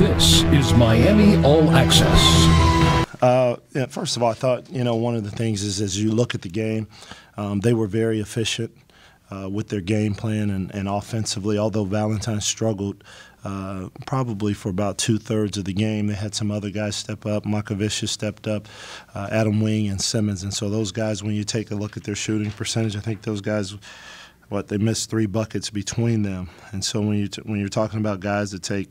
This is Miami All Access. Yeah, first of all, I thought, one of the things is as you look at the game, they were very efficient with their game plan and offensively. Although Valentine struggled probably for about 2/3 of the game, they had some other guys step up. Makovicius stepped up, Adam Wing and Simmons. And so those guys, when you take a look at their shooting percentage, I think those guys – they missed 3 buckets between them. And so when you're talking about guys that take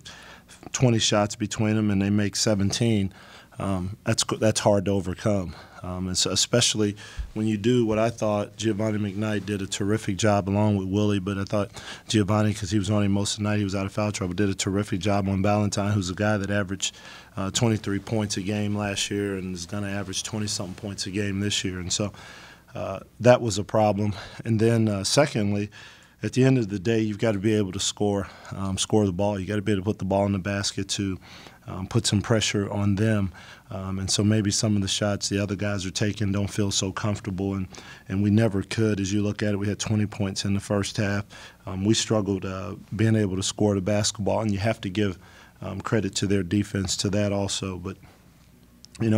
20 shots between them and they make 17, that's hard to overcome. And so especially when you do what I thought Geovonie McKnight did a terrific job along with Willie, but I thought Geovonie, because he was on him most of the night, he was out of foul trouble, did a terrific job on Valentine, who's a guy that averaged 23 points a game last year and is going to average 20-something points a game this year. And so that was a problem. And then secondly, at the end of the day, you've got to be able to score the ball. You've got to be able to put the ball in the basket to put some pressure on them. And so maybe some of the shots the other guys are taking don't feel so comfortable, and we never could. As you look at it, we had 20 points in the first half. We struggled being able to score the basketball, and you have to give credit to their defense to that also. But I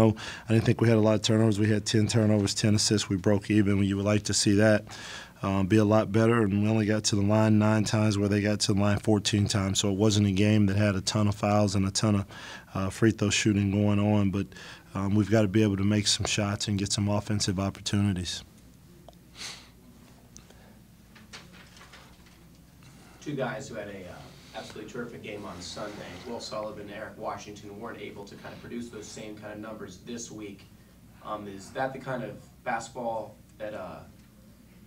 didn't think we had a lot of turnovers. We had 10 turnovers, 10 assists. We broke even. You would like to see that be a lot better, and we only got to the line 9 times where they got to the line 14 times. So it wasn't a game that had a ton of fouls and a ton of free throw shooting going on, but we've got to be able to make some shots and get some offensive opportunities. Two guys who had a absolutely terrific game on Sunday. Will Sullivan and Eric Washington weren't able to kind of produce those same kind of numbers this week. Is that the kind of basketball that,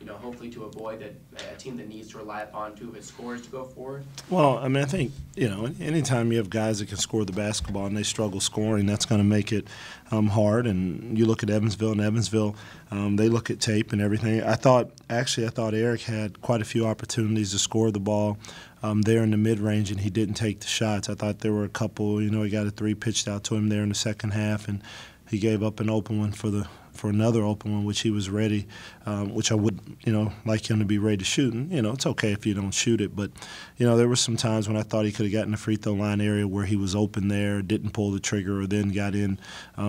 hopefully to avoid that a team that needs to rely upon two of its scorers to go forward? Well, I think, anytime you have guys that can score the basketball and they struggle scoring, that's going to make it hard. And you look at Evansville, they look at tape and everything. I thought Eric had quite a few opportunities to score the ball there in the mid-range, and he didn't take the shots. I thought there were a couple, he got a 3 pitched out to him there in the second half, and he gave up an open one for another open one, which he was ready, which I would, like him to be ready to shoot. And, it's okay if you don't shoot it. But, there were some times when I thought he could have gotten the free throw line area where he was open there, didn't pull the trigger, or then got in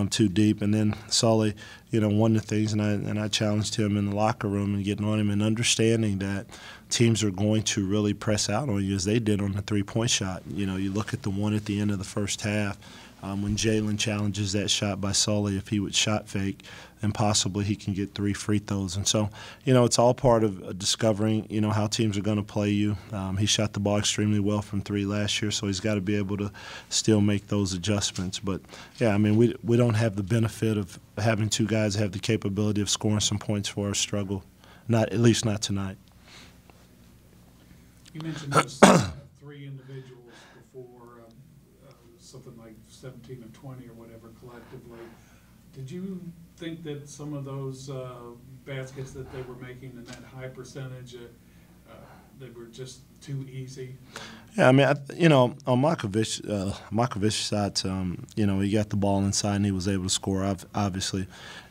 too deep. And then Sully, one of the things, and I challenged him in the locker room and getting on him and understanding that teams are going to really press out on you as they did on the three-point shot. You look at the one at the end of the first half, when Jalen challenges that shot by Sully, if he would shot fake, then possibly he can get 3 free throws. And so, it's all part of discovering, how teams are going to play you. He shot the ball extremely well from 3 last year, so he's got to be able to still make those adjustments. But, yeah, we don't have the benefit of having 2 guys that have the capability of scoring some points for our struggle, at least not tonight. You mentioned those 3 individuals before, something like 17 or 20 or whatever collectively. Did you think that some of those baskets that they were making in that high percentage, they were just too easy? Yeah, on Makovicius' shots, he got the ball inside and he was able to score. Obviously,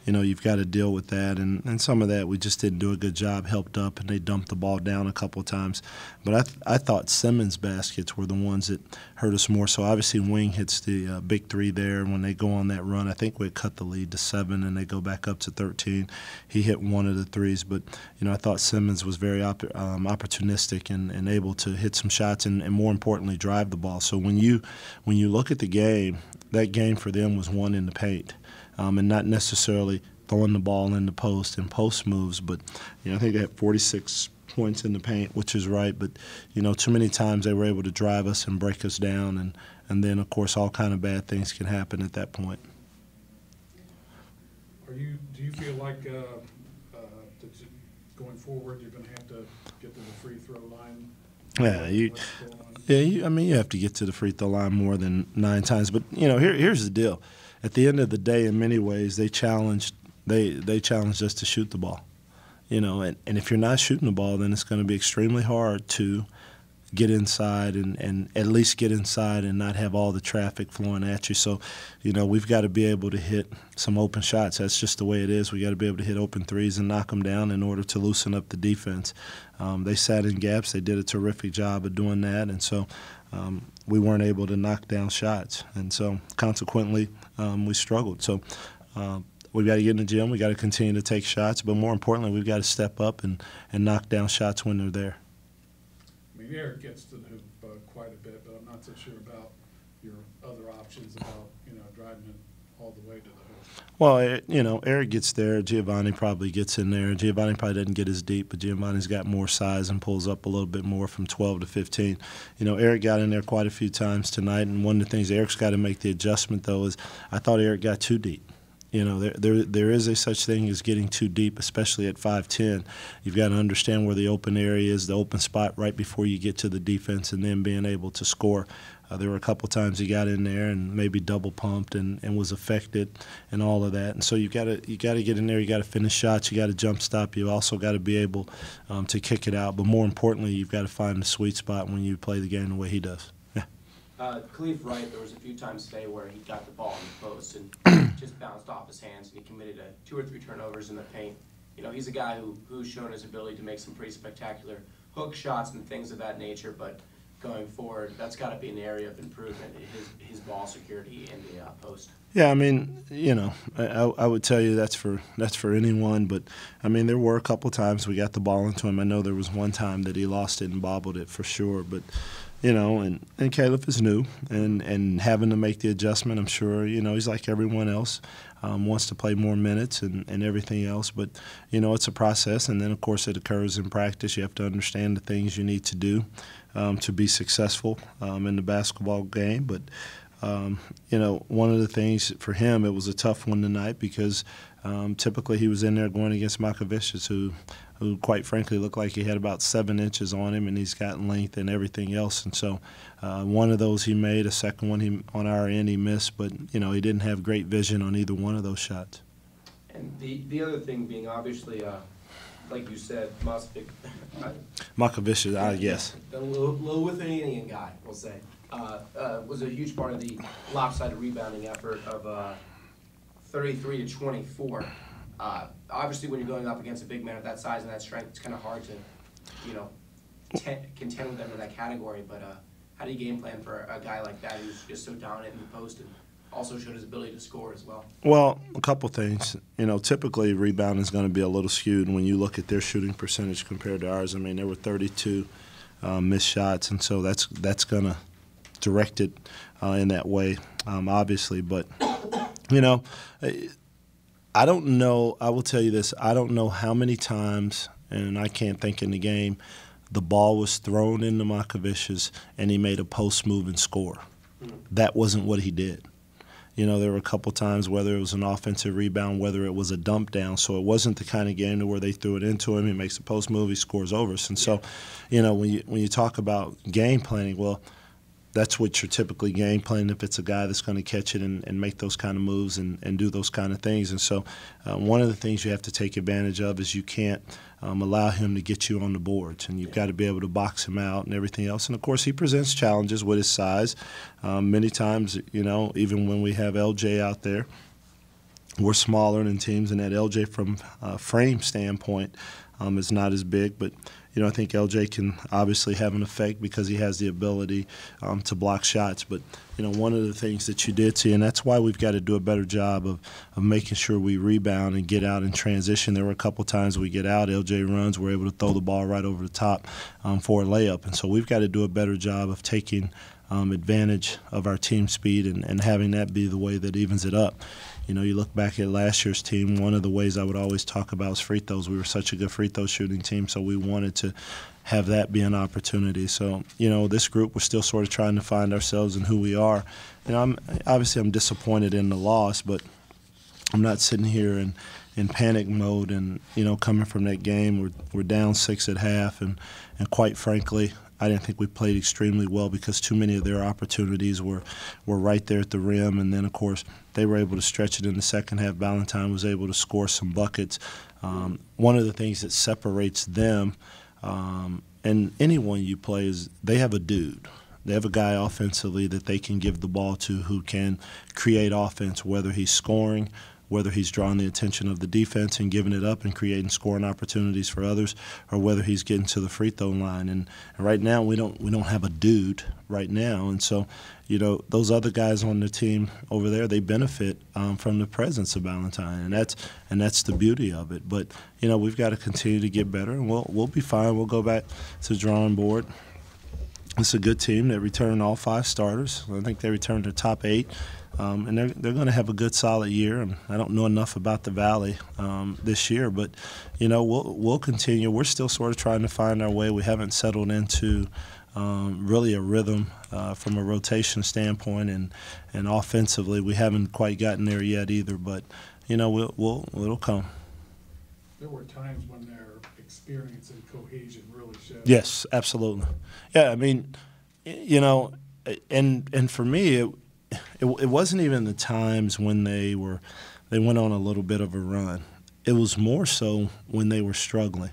you've got to deal with that. And some of that we just didn't do a good job, helped up, and they dumped the ball down a couple of times. But I thought Simmons' baskets were the ones that hurt us more. So obviously Wing hits the big 3 there. When they go on that run, I think we cut the lead to 7 and they go back up to 13. He hit one of the 3s. But, I thought Simmons was very opportunistic and able to hit some shots and more importantly drive the ball. So when you look at the game, that game for them was won in the paint. And not necessarily throwing the ball in the post and post moves, but I think they had 46 points in the paint, which is right. But too many times they were able to drive us and break us down, and then of course all kind of bad things can happen at that point. Do you feel like going forward you're going to have to get to the free throw line? You have to get to the free throw line more than 9 times. But here's the deal. At the end of the day, in many ways, they challenged us to shoot the ball. And if you're not shooting the ball, then it's going to be extremely hard to get inside and at least get inside and not have all the traffic flowing at you. So, we've got to be able to hit some open shots. That's just the way it is. We got to be able to hit open 3s and knock them down in order to loosen up the defense. They sat in gaps. They did a terrific job of doing that. And so, we weren't able to knock down shots. And so consequently, we struggled. So we've got to get in the gym. We've got to continue to take shots. But more importantly, we've got to step up and knock down shots when they're there. I mean, Eric gets to the hoop quite a bit, but I'm not so sure about your other options about, driving it all the way to the hoop. Well, Eric gets there. Geovonie probably gets in there. Geovonie probably doesn't get as deep, but Geovani's got more size and pulls up a little bit more from 12 to 15. Eric got in there quite a few times tonight, and one of the things Eric's got to make the adjustment, though, is I thought Eric got too deep. There is a such thing as getting too deep, especially at 5'10". You've got to understand where the open area is, the open spot right before you get to the defense, and then being able to score. There were a couple times he got in there and maybe double pumped and was affected and all of that. And so you got to get in there. You got to finish shots. You got to jump stop. You also got to be able to kick it out. But more importantly, you've got to find the sweet spot when you play the game the way he does. Khalif Wright, there was a few times today where he got the ball in the post and just bounced off his hands, and he committed 2 or 3 turnovers in the paint. He's a guy who's shown his ability to make some pretty spectacular hook shots and things of that nature, but going forward, that's got to be an area of improvement, his ball security in the post. Yeah, I mean, I would tell you that's for anyone, but I mean, there were a couple times we got the ball into him. I know there was one time that he lost it and bobbled it for sure, but and Caleb is new and having to make the adjustment, I'm sure, he's like everyone else, wants to play more minutes and everything else, but it's a process, and then of course it occurs in practice. You have to understand the things you need to do to be successful in the basketball game, but one of the things for him, it was a tough one tonight because typically he was in there going against Makavicius, who quite frankly looked like he had about 7 inches on him, and he's got length and everything else. And so one of those he made, a second one on our end he missed, but he didn't have great vision on either one of those shots. And the other thing being obviously, like you said, Makavicius, yes. The Lithuanian guy, we'll say. Was a huge part of the lopsided rebounding effort of 33 to 24. Obviously, when you're going up against a big man of that size and that strength, it's kind of hard to, contend with them in that category. But how do you game plan for a guy like that who's just so dominant in the post and also showed his ability to score as well? Well, a couple things. Typically rebounding is going to be a little skewed when you look at their shooting percentage compared to ours. I mean, there were 32 missed shots, and so that's going to direct it in that way, obviously. But, I don't know. I will tell you this. I don't know how many times, and I can't think in the game, the ball was thrown into Makavicius and he made a post move and score. That wasn't what he did. There were a couple times, whether it was an offensive rebound, whether it was a dump down. So it wasn't the kind of game where they threw it into him, he makes a post move, he scores over us. And so, when you talk about game planning, well, that's what you're typically game planning if it's a guy that's going to catch it and make those kind of moves and do those kind of things. And so one of the things you have to take advantage of is you can't allow him to get you on the boards, and you've got to be able to box him out and everything else. And, of course, he presents challenges with his size. Many times, even when we have LJ out there, we're smaller than teams, and that LJ from a frame standpoint is not as big. But, I think LJ can obviously have an effect because he has the ability to block shots. But, one of the things that you did see, and that's why we've got to do a better job of making sure we rebound and get out and transition. There were a couple times we get out, LJ runs, we're able to throw the ball right over the top for a layup. And so we've got to do a better job of taking advantage of our team speed and having that be the way that evens it up. You look back at last year's team, one of the ways I would always talk about was free throws. We were such a good free throw shooting team, so we wanted to have that be an opportunity. So, this group, we're still sort of trying to find ourselves and who we are. I'm disappointed in the loss, but I'm not sitting here in panic mode. And, coming from that game, we're down 6 at half, and quite frankly, I didn't think we played extremely well because too many of their opportunities were right there at the rim. And then, of course, they were able to stretch it in the second half. Valentine was able to score some buckets. One of the things that separates them and anyone you play is they have a dude. They have a guy offensively that they can give the ball to who can create offense, whether he's scoring, whether he's drawing the attention of the defense and giving it up and creating scoring opportunities for others, or whether he's getting to the free throw line. And right now we don't have a dude right now, and so those other guys on the team over there, they benefit from the presence of Valentine, and that's the beauty of it. But we've got to continue to get better, and we'll be fine. We'll go back to the drawing board. It's a good team that returned all 5 starters. I think they returned their top 8, and they're going to have a good, solid year. And I don't know enough about the Valley this year, but we'll continue. We're still sort of trying to find our way. We haven't settled into really a rhythm from a rotation standpoint, and offensively we haven't quite gotten there yet either. But it'll come. There were times when their experience and cohesion really showed. Yes, absolutely. Yeah, I mean, and for me, it wasn't even the times when they went on a little bit of a run. It was more so when they were struggling,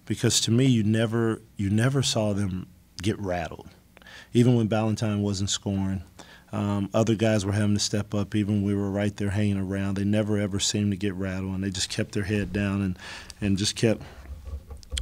because to me, you never saw them get rattled. Even when Valentine wasn't scoring, other guys were having to step up. Even when we were right there hanging around, they never ever seemed to get rattled, and they just kept their head down and just kept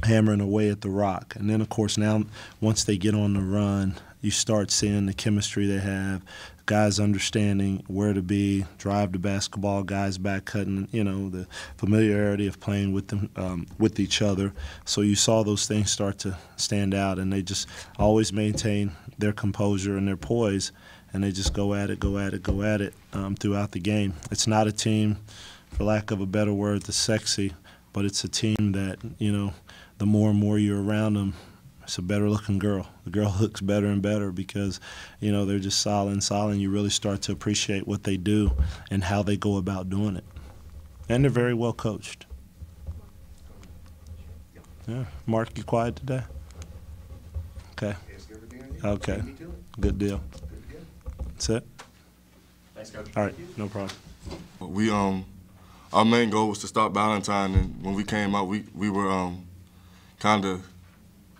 hammering away at the rock. And then, of course, now once they get on the run, you start seeing the chemistry they have, guys understanding where to be, drive the basketball, guys back cutting, the familiarity of playing with them, with each other. So you saw those things start to stand out, and they just always maintain their composure and their poise, and they just go at it throughout the game. It's not a team, for lack of a better word, that's sexy, but it's a team that, the more and more you're around them, it's a better-looking girl. The girl looks better and better because, they're just solid. You really start to appreciate what they do and how they go about doing it. And they're very well coached. Yeah. Mark, you quiet today? Okay. Okay. Good deal. That's it? Thanks, Coach. All right. No problem. We our main goal was to stop Valentine, and when we came out, we were kind of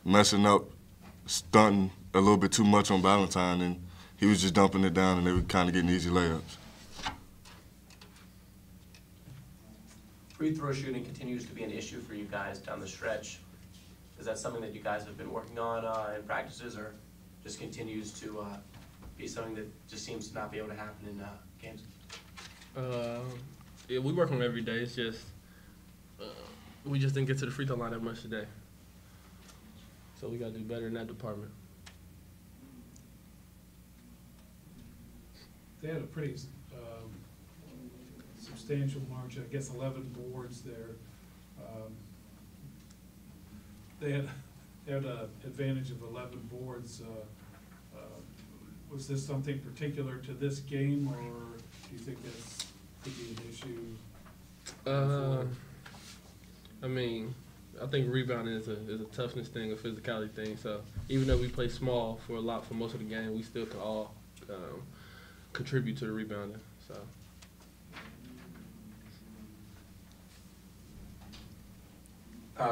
messing up, stunting a little bit too much on Valentine, and he was just dumping it down, and they were kind of getting easy layups. Free throw shooting continues to be an issue for you guys down the stretch. Is that something that you guys have been working on in practices, or just continues to be something that just seems to not be able to happen in games? Yeah, we work on it every day. It's just we just didn't get to the free throw line that much today. So we got to do better in that department. They had a pretty substantial margin, I guess 11 boards there. They had an advantage of 11 boards. Was this something particular to this game, or do you think that's could be an issue? I mean, I think rebounding is a toughness thing, a physicality thing. So even though we play small for most of the game, we still can all contribute to the rebounding. So.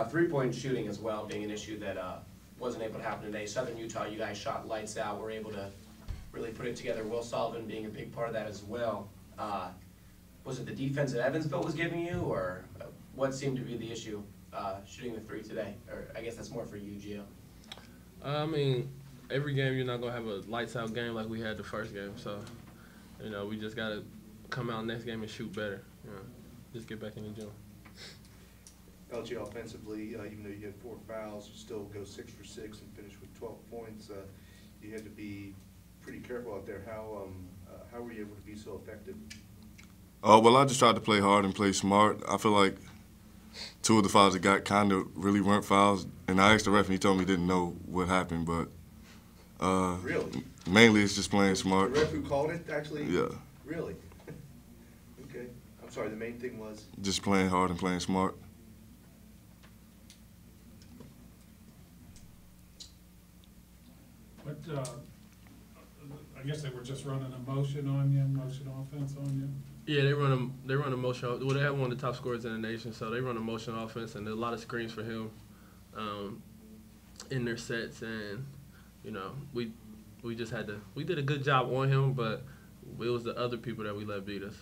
Three-point shooting as well being an issue that wasn't able to happen today. Southern Utah, you guys shot lights out, were able to really put it together. Will Sullivan being a big part of that as well. Was it the defense that Evansville was giving you, or what seemed to be the issue shooting the three today? Or I guess that's more for you, Gio. I mean, every game you're not going to have a lights-out game like we had the first game. So, we just got to come out next game and shoot better. Just get back in the gym. LG offensively, even though you had 4 fouls, you still go 6 for 6 and finish with 12 points. You had to be pretty careful out there. How were you able to be so effective? Well, I just tried to play hard and play smart. I feel like 2 of the fouls that got kind of really weren't fouls, and I asked the ref and he told me he didn't know what happened, but really? Mainly it's just playing smart. The ref who called it actually? Yeah. Really? Okay. I'm sorry, the main thing was? Just playing hard and playing smart. But I guess they were just running a motion offense on you? Yeah, they run a motion. Well, they have one of the top scorers in the nation, so they run a motion offense, and there's a lot of screens for him in their sets. And we just we did a good job on him, but it was the other people that we let beat us.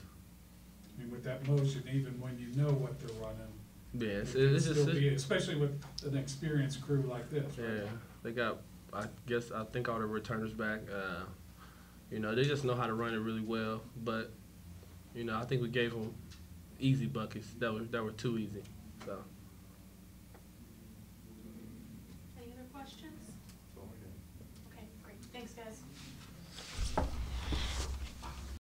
I mean, with that motion, even when you know what they're running. Yeah, it it's can just still be, especially with an experienced crew like this, right? yeah. They got, I think all the returners back. You know, they just know how to run it really well. But you know, I think we gave them easy buckets that were too easy. So.